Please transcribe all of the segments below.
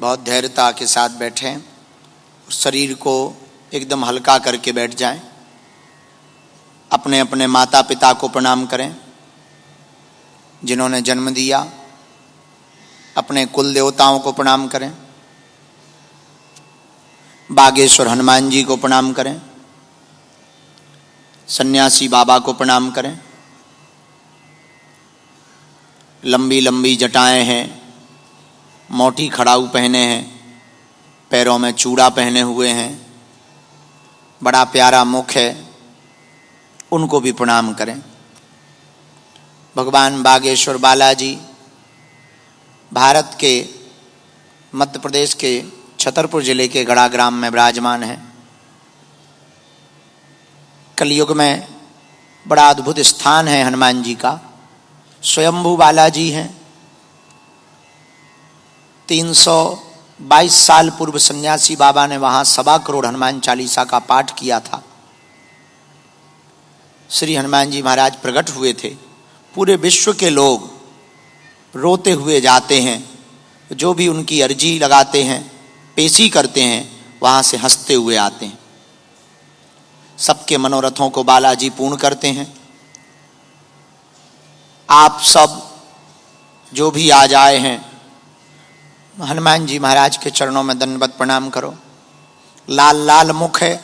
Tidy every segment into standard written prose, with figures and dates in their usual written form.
बहुत धैर्यता के साथ बैठें, शरीर को एकदम हल्का करके बैठ जाएं। अपने अपने माता पिता को प्रणाम करें जिन्होंने जन्म दिया। अपने कुल देवताओं को प्रणाम करें। बागेश्वर हनुमान जी को प्रणाम करें। सन्यासी बाबा को प्रणाम करें। लंबी लंबी जटाएं हैं, मोटी खड़ाऊ पहने हैं, पैरों में चूड़ा पहने हुए हैं, बड़ा प्यारा मुख है, उनको भी प्रणाम करें। भगवान बागेश्वर बालाजी भारत के मध्य प्रदेश के छतरपुर जिले के गढ़ा ग्राम में विराजमान है। कलयुग में बड़ा अद्भुत स्थान है हनुमान जी का। स्वयंभू बालाजी हैं। 322 साल पूर्व सन्यासी बाबा ने वहाँ 1.25 करोड़ हनुमान चालीसा का पाठ किया था। श्री हनुमान जी महाराज प्रकट हुए थे। पूरे विश्व के लोग रोते हुए जाते हैं। जो भी उनकी अर्जी लगाते हैं, पेशी करते हैं, वहाँ से हंसते हुए आते हैं। सबके मनोरथों को बालाजी पूर्ण करते हैं। आप सब जो भी आज आए हैं, हनुमान जी महाराज के चरणों में दंडवत प्रणाम करो। लाल लाल मुख है,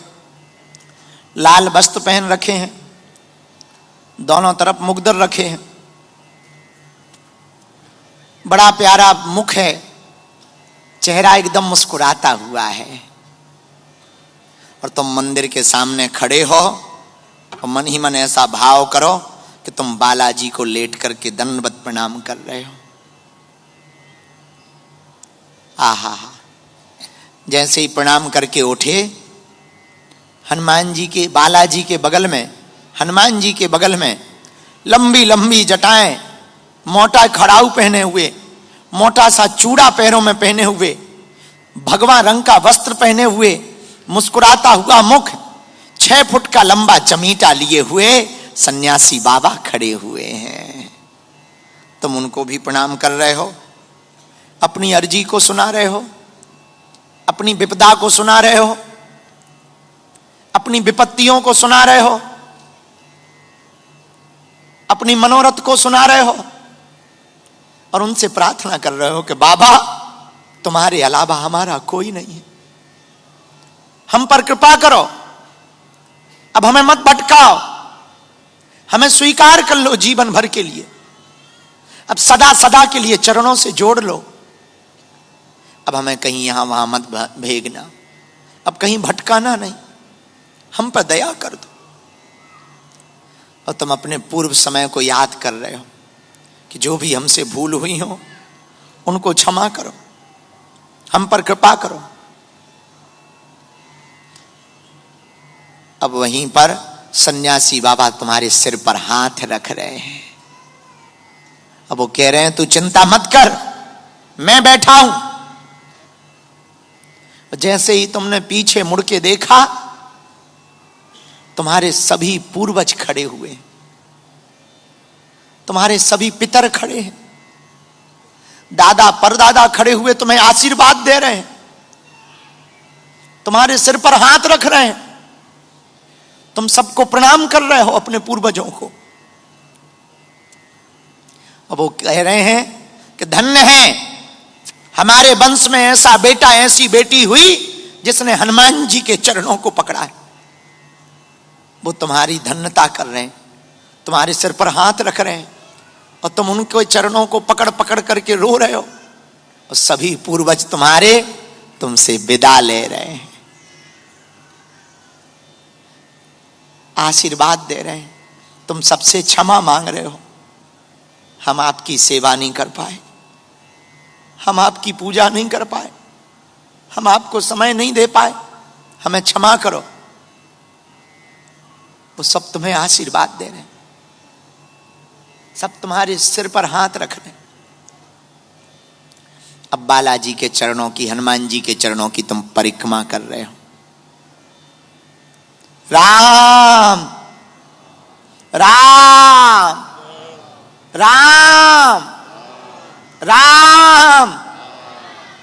लाल वस्त्र पहन रखे हैं, दोनों तरफ मुग्दर रखे हैं, बड़ा प्यारा मुख है, चेहरा एकदम मुस्कुराता हुआ है। और तुम मंदिर के सामने खड़े हो और मन ही मन ऐसा भाव करो कि तुम बालाजी को लेट करके दंडवत प्रणाम कर रहे हो। आहा, जैसे ही प्रणाम करके उठे, हनुमान जी के बालाजी के बगल में, हनुमान जी के बगल में लंबी लंबी जटाएं, मोटा खड़ाऊ पहने हुए, मोटा सा चूड़ा पैरों में पहने हुए, भगवा रंग का वस्त्र पहने हुए, मुस्कुराता हुआ मुख, 6 फुट का लंबा चमीटा लिए हुए सन्यासी बाबा खड़े हुए हैं। तुम उनको भी प्रणाम कर रहे हो, अपनी अर्जी को सुना रहे हो, अपनी विपदा को सुना रहे हो, अपनी विपत्तियों को सुना रहे हो, अपनी मनोरथ को सुना रहे हो और उनसे प्रार्थना कर रहे हो कि बाबा तुम्हारे अलावा हमारा कोई नहीं है, हम पर कृपा करो, अब हमें मत भटकाओ, हमें स्वीकार कर लो जीवन भर के लिए, अब सदा सदा के लिए चरणों से जोड़ लो, अब हमें कहीं यहां वहां मत भेजना, अब कहीं भटकाना नहीं, हम पर दया कर दो। और तुम अपने पूर्व समय को याद कर रहे हो कि जो भी हमसे भूल हुई हो उनको क्षमा करो, हम पर कृपा करो। अब वहीं पर सन्यासी बाबा तुम्हारे सिर पर हाथ रख रहे हैं। अब वो कह रहे हैं तू चिंता मत कर, मैं बैठा हूं। जैसे ही तुमने पीछे मुड़ के देखा, तुम्हारे सभी पूर्वज खड़े हुए, तुम्हारे सभी पितर खड़े हैं, दादा परदादा खड़े हुए तुम्हें आशीर्वाद दे रहे हैं, तुम्हारे सिर पर हाथ रख रहे हैं, तुम सबको प्रणाम कर रहे हो अपने पूर्वजों को। अब वो कह रहे हैं कि धन्य है हमारे वंश में ऐसा बेटा ऐसी बेटी हुई जिसने हनुमान जी के चरणों को पकड़ा है। वो तुम्हारी धन्यता कर रहे हैं, तुम्हारे सिर पर हाथ रख रहे हैं और तुम उनके चरणों को पकड़ पकड़ करके रो रहे हो और सभी पूर्वज तुम्हारे तुमसे विदा ले रहे हैं, आशीर्वाद दे रहे हैं, तुम सबसे क्षमा मांग रहे हो। हम आपकी सेवा नहीं कर पाए, हम आपकी पूजा नहीं कर पाए, हम आपको समय नहीं दे पाए, हमें क्षमा करो। वो सब तुम्हें आशीर्वाद दे रहे हैं, सब तुम्हारे सिर पर हाथ रख रहे हैं। अब बालाजी के चरणों की, हनुमान जी के चरणों की तुम परिक्रमा कर रहे हो। राम राम राम राम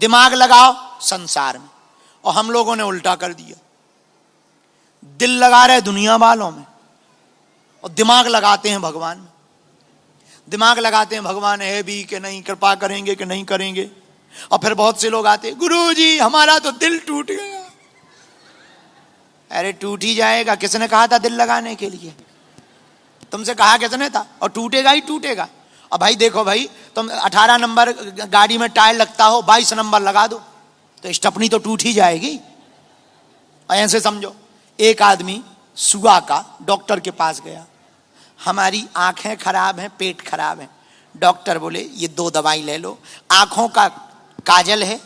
दिमाग लगाओ संसार में, और हम लोगों ने उल्टा कर दिया। दिल लगा रहे दुनिया वालों में और दिमाग लगाते हैं भगवान में। दिमाग लगाते हैं भगवान है भी कि नहीं, कृपा करेंगे कि नहीं करेंगे। और फिर बहुत से लोग आते, गुरुजी हमारा तो दिल टूट गया। अरे टूट ही जाएगा, किसने कहा था दिल लगाने के लिए? तुमसे कहा किसने था? और टूटेगा ही टूटेगा। और भाई देखो भाई, तुम 18 नंबर गाड़ी में टायर लगता हो, 22 नंबर लगा दो तो स्टपनी तो टूट ही जाएगी। और ऐसे समझो, एक आदमी सुगा का डॉक्टर के पास गया, हमारी आंखें खराब हैं, पेट खराब है। डॉक्टर बोले ये 2 दवाई ले लो, आंखों का काजल है,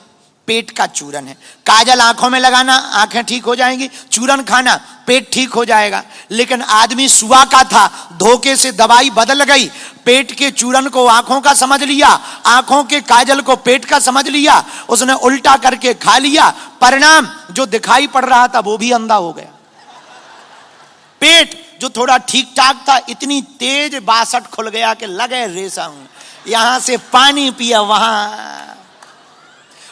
पेट का चूरन है। काजल आंखों में लगाना, आंखें ठीक हो जाएंगी, चूरन खाना, पेट ठीक हो जाएगा। लेकिन आदमी सुआ का था, धोखे से दवाई बदल गई। पेट के चूरन को आंखों का समझ लिया, आंखों के काजल को पेट का समझ लिया, उसने उल्टा करके खा लिया। परिणाम जो दिखाई पड़ रहा था वो भी अंधा हो गया। पेट जो थोड़ा ठीक ठाक था, इतनी तेज 62 खुल गया कि लगे रेसा हूं, यहां से पानी पिया वहां।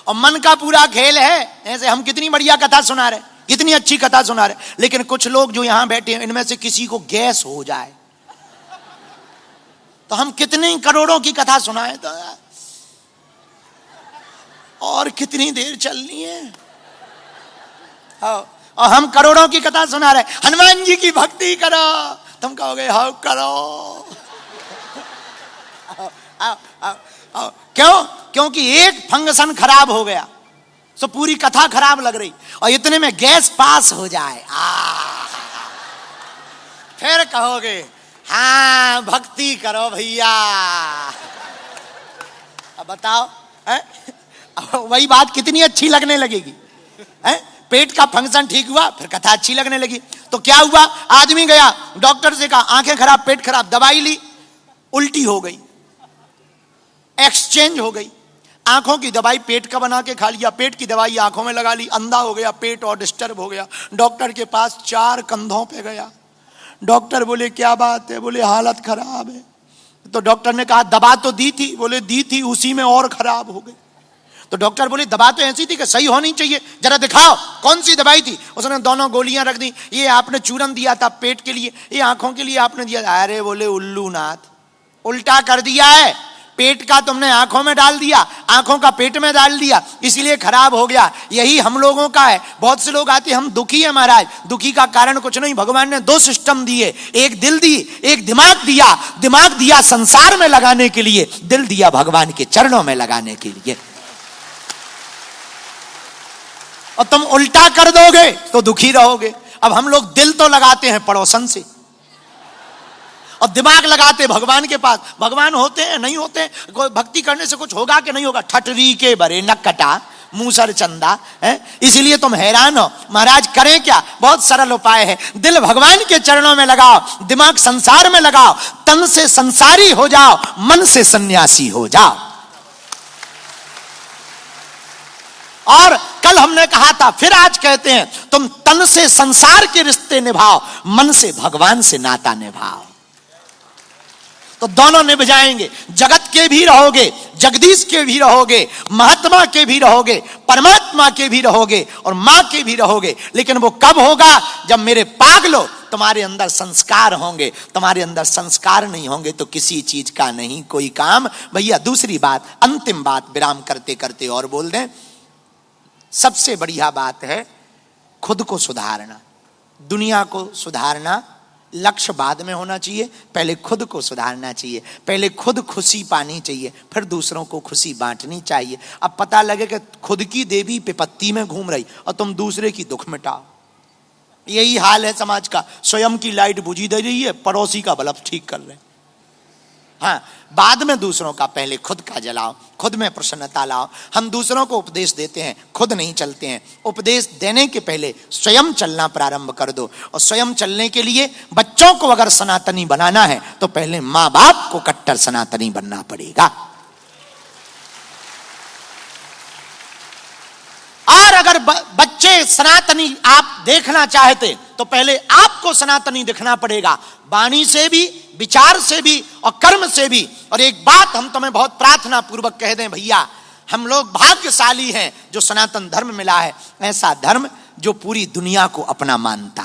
और मन का पूरा खेल है। ऐसे हम कितनी बढ़िया कथा सुना रहे, कितनी अच्छी कथा सुना रहे, लेकिन कुछ लोग जो यहां बैठे हैं इनमें से किसी को गैस हो जाए तो हम कितनी करोड़ों की कथा सुनाए तो और कितनी देर चलनी है। और हम करोड़ों की कथा सुना रहे, हनुमान जी की भक्ति करो, तुम कहोगे हाँ करो। क्यों? क्योंकि एक फंक्शन खराब हो गया तो पूरी कथा खराब लग रही, और इतने में गैस पास हो जाए फिर कहोगे हाँ भक्ति करो भैया। अब बताओ वही बात कितनी अच्छी लगने लगेगी। पेट का फंक्शन ठीक हुआ, फिर कथा अच्छी लगने लगी। तो क्या हुआ, आदमी गया डॉक्टर से कहा आंखें खराब, पेट खराब, दवाई ली, उल्टी हो गई, एक्सचेंज हो गई। आंखों की दवाई पेट का बना के खा लिया, पेट की दवाई आंखों में लगा ली, अंधा हो गया, पेट और डिस्टर्ब हो गया। डॉक्टर के पास 4 कंधों पे गया। डॉक्टर बोले क्या बात है? बोले हालत खराब है। तो डॉक्टर ने कहा दवा तो दी थी? बोले दी थी, उसी में और खराब हो गई। तो डॉक्टर बोले दवा तो ऐसी थी कि सही होनी चाहिए, जरा दिखाओ कौन सी दवाई थी। उसने दोनों गोलियां रख दी। ये आपने चूरन दिया था पेट के लिए, ये आंखों के लिए आपने दिया। अरे बोले उल्लू नाथ, उल्टा कर दिया है। पेट का तुमने आंखों में डाल दिया, आंखों का पेट में डाल दिया, इसलिए खराब हो गया। यही हम लोगों का है। बहुत से लोग आते हम दुखी है महाराज, दुखी का कारण कुछ नहीं, भगवान ने 2 सिस्टम दिए, एक दिल दी, एक दिमाग दिया। दिमाग दिया संसार में लगाने के लिए, दिल दिया भगवान के चरणों में लगाने के लिए। और तुम उल्टा कर दोगे तो दुखी रहोगे। अब हम लोग दिल तो लगाते हैं पड़ोसन से, और दिमाग लगाते भगवान के पास। भगवान होते हैं नहीं होते हैं, कोई भक्ति करने से कुछ होगा कि नहीं होगा? ठटरी के बरे नक्कटा मूसर चंदा है। इसलिए तुम हैरान हो महाराज, करें क्या? बहुत सरल उपाय है। दिल भगवान के चरणों में लगाओ, दिमाग संसार में लगाओ, तन से संसारी हो जाओ, मन से सन्यासी हो जाओ। और कल हमने कहा था, फिर आज कहते हैं, तुम तन से संसार के रिश्ते निभाओ, मन से भगवान से नाता निभाओ, तो दोनों निभ जाएंगे। जगत के भी रहोगे, जगदीश के भी रहोगे, महात्मा के भी रहोगे, परमात्मा के भी रहोगे, और मां के भी रहोगे। लेकिन वो कब होगा? जब मेरे पागलो तुम्हारे अंदर संस्कार होंगे। तुम्हारे अंदर संस्कार नहीं होंगे तो किसी चीज का नहीं कोई काम। भैया दूसरी बात, अंतिम बात, विराम करते करते और बोल दें, सबसे बढ़िया बात है खुद को सुधारना। दुनिया को सुधारना लक्ष्य बाद में होना चाहिए, पहले खुद को सुधारना चाहिए। पहले खुद खुशी पानी चाहिए, फिर दूसरों को खुशी बांटनी चाहिए। अब पता लगे कि खुद की देवी विपत्ति में घूम रही और तुम दूसरे की दुख मिटाओ। यही हाल है समाज का। स्वयं की लाइट बुझी दे रही है, पड़ोसी का बल्ब ठीक कर रहे। हाँ, बाद में दूसरों का, पहले खुद का जलाओ, खुद में प्रसन्नता लाओ। हम दूसरों को उपदेश देते हैं, खुद नहीं चलते हैं। उपदेश देने के पहले स्वयं चलना प्रारंभ कर दो। और स्वयं चलने के लिए बच्चों को अगर सनातनी बनाना है तो पहले माँ बाप को कट्टर सनातनी बनना पड़ेगा। और अगर बच्चे सनातनी आप देखना चाहते तो पहले आपको सनातनी दिखना पड़ेगा, वाणी से भी, विचार से भी और कर्म से भी। और एक बात हम तुम्हें बहुत प्रार्थना पूर्वक कह दें भैया, हम लोग भाग्यशाली हैं जो सनातन धर्म मिला है, ऐसा धर्म जो पूरी दुनिया को अपना मानता